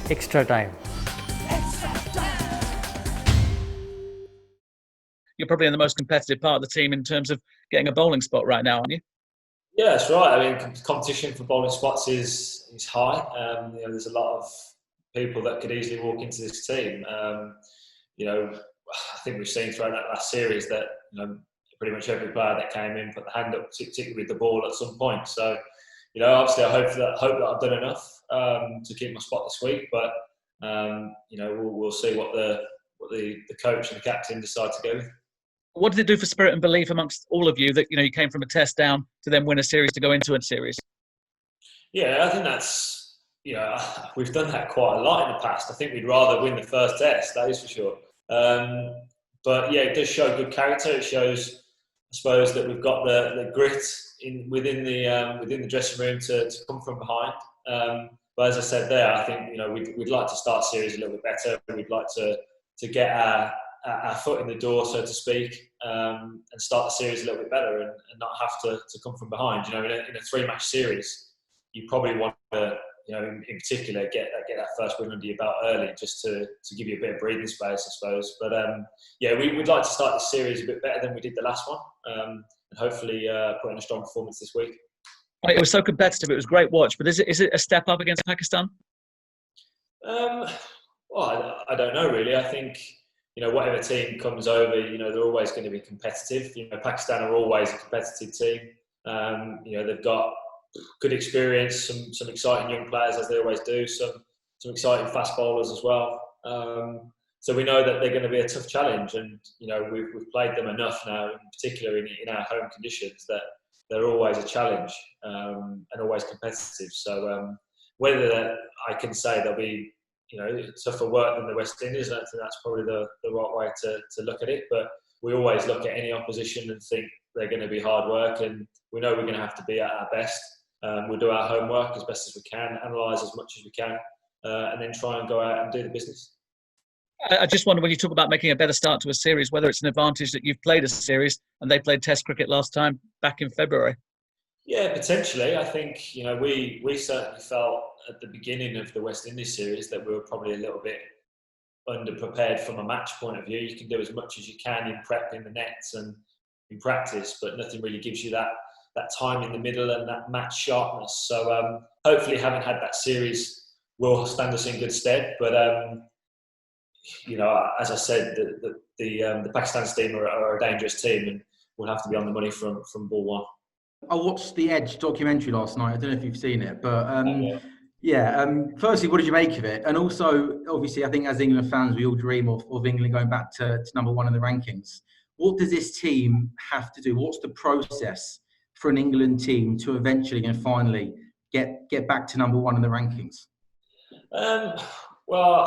extra time. You're probably in the most competitive part of the team in terms of getting a bowling spot right now, aren't you? Yeah, that's right. I mean, competition for bowling spots is high. There's a lot of people that could easily walk into this team. I think we've seen throughout that last series that pretty much every player that came in put the hand up, particularly with the ball at some point. So, obviously, I hope that I've done enough to keep my spot this week. But we'll see what the coach and the captain decide to go with. What did it do for spirit and belief amongst all of you that you came from a test down to then win a series to go into a series? Yeah, I think that's we've done that quite a lot in the past. I think we'd rather win the first test, that is for sure. But yeah, it does show good character. It shows, I suppose, that we've got the grit within the dressing room to come from behind. But as I said there, I think we'd like to start series a little bit better. We'd like to get our foot in the door, so to speak, and start the series a little bit better and not have to come from behind. In a 3-match series, you probably want to, in particular, get that first win under your belt early, just to give you a bit of breathing space, I suppose. But we'd like to start the series a bit better than we did the last one, and hopefully put in a strong performance this week. It was so competitive. It was a great watch. But is it a step up against Pakistan? Well, I don't know really. I think whatever team comes over, they're always going to be competitive. Pakistan are always a competitive team. They've got good experience, some exciting young players, as they always do, some exciting fast bowlers as well. So we know that they're going to be a tough challenge, and we've played them enough now, in particular in our home conditions, that they're always a challenge and always competitive. So whether I can say they'll be tougher work than the West Indies, I think that's probably the right way to look at it. But we always look at any opposition and think they're going to be hard work, and we know we're going to have to be at our best. We'll do our homework as best as we can, analyse as much as we can, and then try and go out and do the business. I just wonder, when you talk about making a better start to a series, whether it's an advantage that you've played a series and they played Test cricket last time back in February. Yeah, potentially. I think we certainly felt at the beginning of the West Indies series that we were probably a little bit underprepared from a match point of view. You can do as much as you can in prep, in the nets and in practice, but nothing really gives you that time in the middle and that match sharpness. So hopefully having had that series will stand us in good stead. But as I said, the Pakistan team are a dangerous team, and we'll have to be on the money from ball one. I watched the Edge documentary last night. I don't know if you've seen it, but firstly, what did you make of it? And also, obviously, I think as England fans, we all dream of England going back to number one in the rankings. What does this team have to do? What's the process for an England team to eventually and finally get back to number one in the rankings? Well,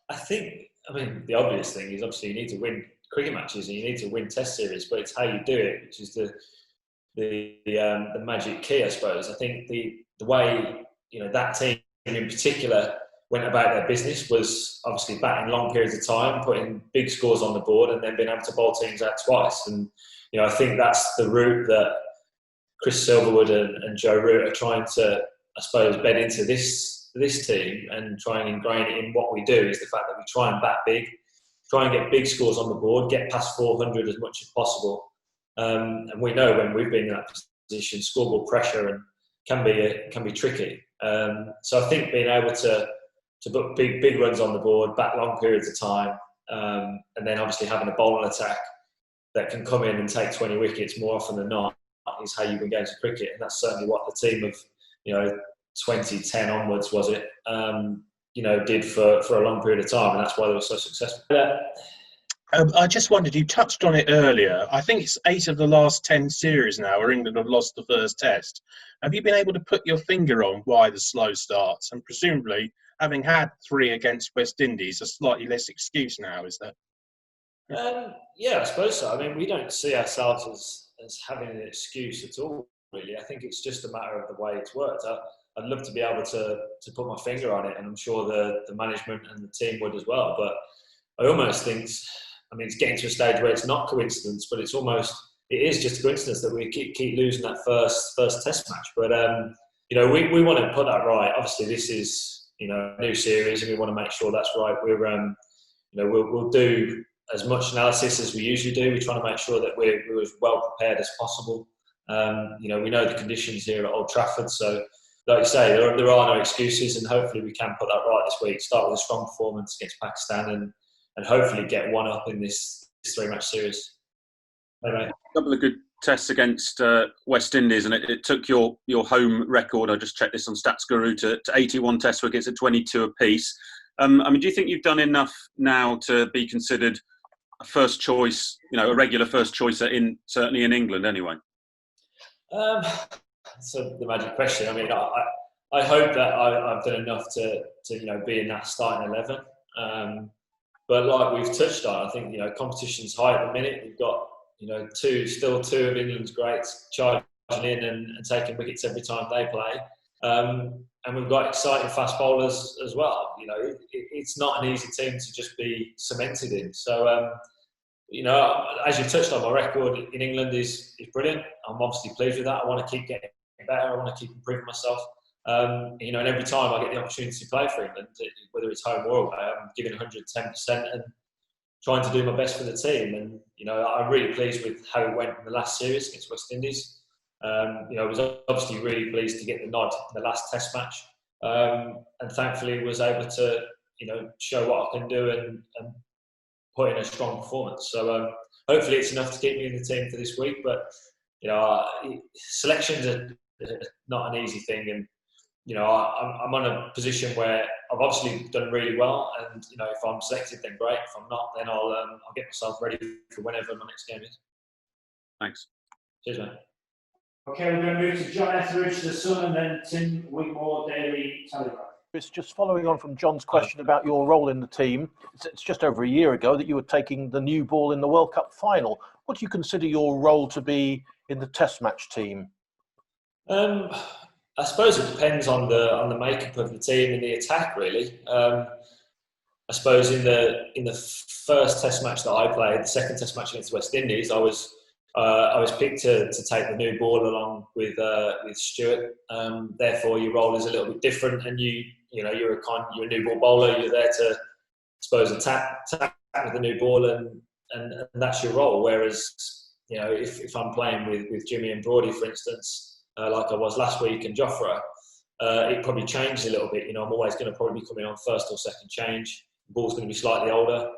the obvious thing is obviously you need to win cricket matches and you need to win Test series, but it's how you do it, which is the magic key, I suppose. I think the way that team in particular went about their business was obviously batting long periods of time, putting big scores on the board, and then being able to bowl teams out twice. And I think that's the route that Chris Silverwood and Joe Root are trying to, I suppose, bed into this team and try and ingrain it in what we do, is the fact that we try and bat big, try and get big scores on the board, get past 400 as much as possible. And we know when we've been in that position, scoreboard pressure and can be tricky. So I think being able to put big runs on the board, bat long periods of time, and then obviously having a bowling attack that can come in and take 20 wickets more often than not is how you win games of cricket. And that's certainly what the team of 2010 onwards, was it, did for a long period of time, and that's why they were so successful. I just wondered, you touched on it earlier. I think it's 8 of the last 10 series now where England have lost the first test. Have you been able to put your finger on why the slow starts? And presumably, having had 3 against West Indies, a slightly less excuse now, is there? Yeah, I suppose so. I mean, we don't see ourselves as having an excuse at all, really. I think it's just a matter of the way it's worked. I'd love to be able to put my finger on it, and I'm sure the management and the team would as well. But I almost think, it's getting to a stage where it's not coincidence, but it is just a coincidence that we keep losing that first test match. But we want to put that right. Obviously, this is new series, and we want to make sure that's right. We'll do as much analysis as we usually do. We try to make sure that we're as well prepared as possible. We know the conditions here at Old Trafford, so like you say, there are no excuses, and hopefully we can put that right this week. Start with a strong performance against Pakistan, and hopefully get one up in this 3-match series. Anyway. A couple of good tests against West Indies, and it took your home record, I just checked this on Stats Guru, to 81 test wickets at 22 apiece. Do you think you've done enough now to be considered a first choice, a regular first choicer certainly in England anyway? That's the magic question. I mean, I hope that I've done enough to be in that starting 11. But like we've touched on, I think competition's high at the minute. We've got two of England's greats charging in and taking wickets every time they play. And we've got exciting fast bowlers as well. It's not an easy team to just be cemented in. So, as you touched on, my record in England is brilliant. I'm obviously pleased with that. I want to keep getting better. I want to keep improving myself. And every time I get the opportunity to play for England, whether it's home or away, I'm giving 110% and trying to do my best for the team. And, I'm really pleased with how it went in the last series against West Indies. I was obviously really pleased to get the nod in the last test match. And thankfully was able to, show what I can do and put in a strong performance. So hopefully it's enough to keep me in the team for this week. But, selections are not an easy thing. And, I'm on a position where I've obviously done really well. And, if I'm selected, then great. If I'm not, then I'll get myself ready for whenever my next game is. Thanks. Cheers, mate. Okay, we're going to move to John Etheridge, The Sun, and then Tim Wigmore, Daily Telegraph. It's just following on from John's question about your role in the team. It's just over a year ago that you were taking the new ball in the World Cup final. What do you consider your role to be in the Test match team? I suppose it depends on the makeup of the team and the attack, really. I suppose in the first Test match that I played, the second Test match against the West Indies, I was picked to take the new ball along with Stuart. Therefore, your role is a little bit different, and you're a new ball bowler. You're there to, I suppose, attack with the new ball, and that's your role. Whereas, if I'm playing with Jimmy and Brody, for instance, like I was last week, and Jofra, it probably changed a little bit. I'm always going to probably be coming on first or second change. The ball's going to be slightly older.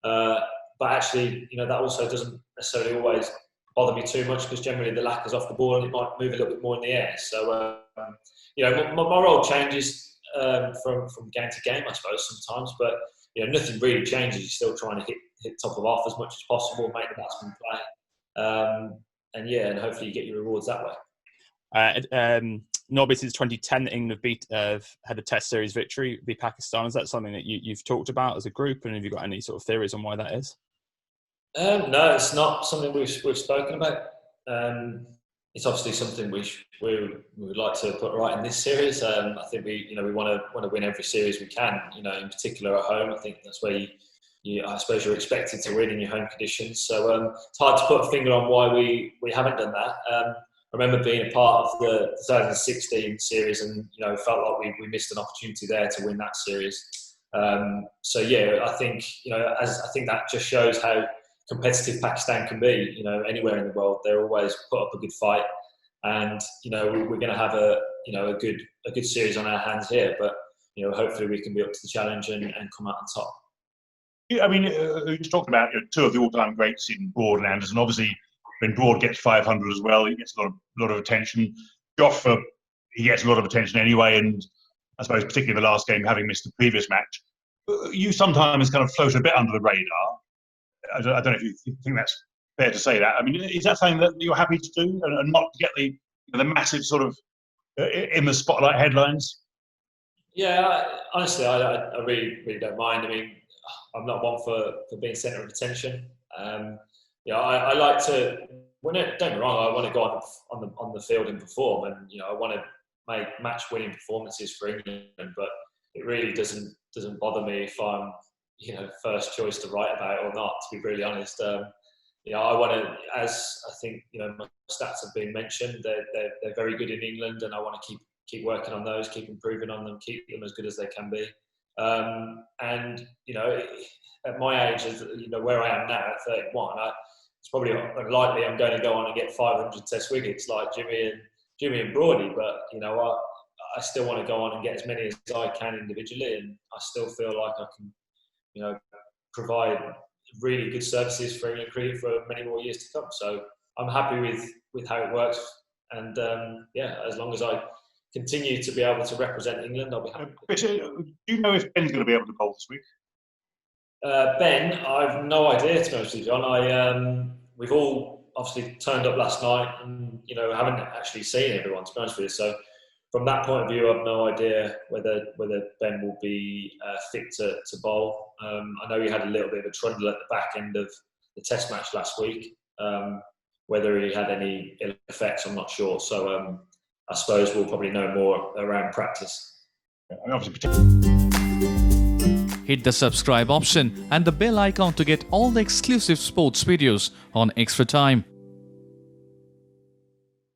But actually, that also doesn't necessarily always bother me too much, because generally the lacquer's off the ball and it might move a little bit more in the air. So, my role changes from game to game, I suppose, sometimes. But, nothing really changes. You're still trying to hit top of off as much as possible, make the batsman play. And hopefully you get your rewards that way. Nobby, since 2010 that England have had a Test series victory, beat Pakistan. Is that something that you've talked about as a group, and have you got any sort of theories on why that is? No, it's not something we've spoken about. It's obviously something we would like to put right in this series. I think we want to win every series we can. In particular at home. I think that's where I suppose you're expected to win in your home conditions. So it's hard to put a finger on why we haven't done that. I remember being a part of the 2016 series, and felt like we missed an opportunity there to win that series. I think I think that just shows how competitive Pakistan can be. Anywhere in the world, they always put up a good fight, and we're going to have a good series on our hands here. But hopefully we can be up to the challenge and come out on top. I mean, you talked about two of the all-time greats in Broad and Anderson. Obviously, when Broad gets 500 as well, he gets a lot of attention. Jofra, he gets a lot of attention anyway, and I suppose particularly the last game, having missed the previous match, you sometimes kind of float a bit under the radar. I don't know if you think that's fair to say that. I mean, is that something that you're happy to do and not get the massive sort of in the spotlight headlines? Yeah, honestly, I really don't mind. I mean, I'm not one for being centre of attention. I like to. Don't get me wrong. I want to go on the field and perform, and I want to make match-winning performances for England. But it really doesn't bother me if I'm first choice to write about or not. To be really honest, I want to. As I think my stats have been mentioned, they're very good in England, and I want to keep working on those, keep improving on them, keep them as good as they can be. And at my age, where I am now at 31, it's probably unlikely I'm going to go on and get 500 Test wickets like Jimmy and Broady, but I still want to go on and get as many as I can individually, and I still feel like I can, provide really good services for England cricket for many more years to come. So I'm happy with how it works, and as long as I continue to be able to represent England, I'll be happy. Chris, do you know if Ben's going to be able to bowl this week? Ben, I've no idea, to be honest with you, John. We've all obviously turned up last night and, haven't actually seen everyone, to be honest with you. So from that point of view, I've no idea whether Ben will be fit to bowl. I know he had a little bit of a trundle at the back end of the Test match last week. Whether he had any ill effects, I'm not sure. So I suppose we'll probably know more around practice. Hit the subscribe option and the bell icon to get all the exclusive sports videos on Extra Time.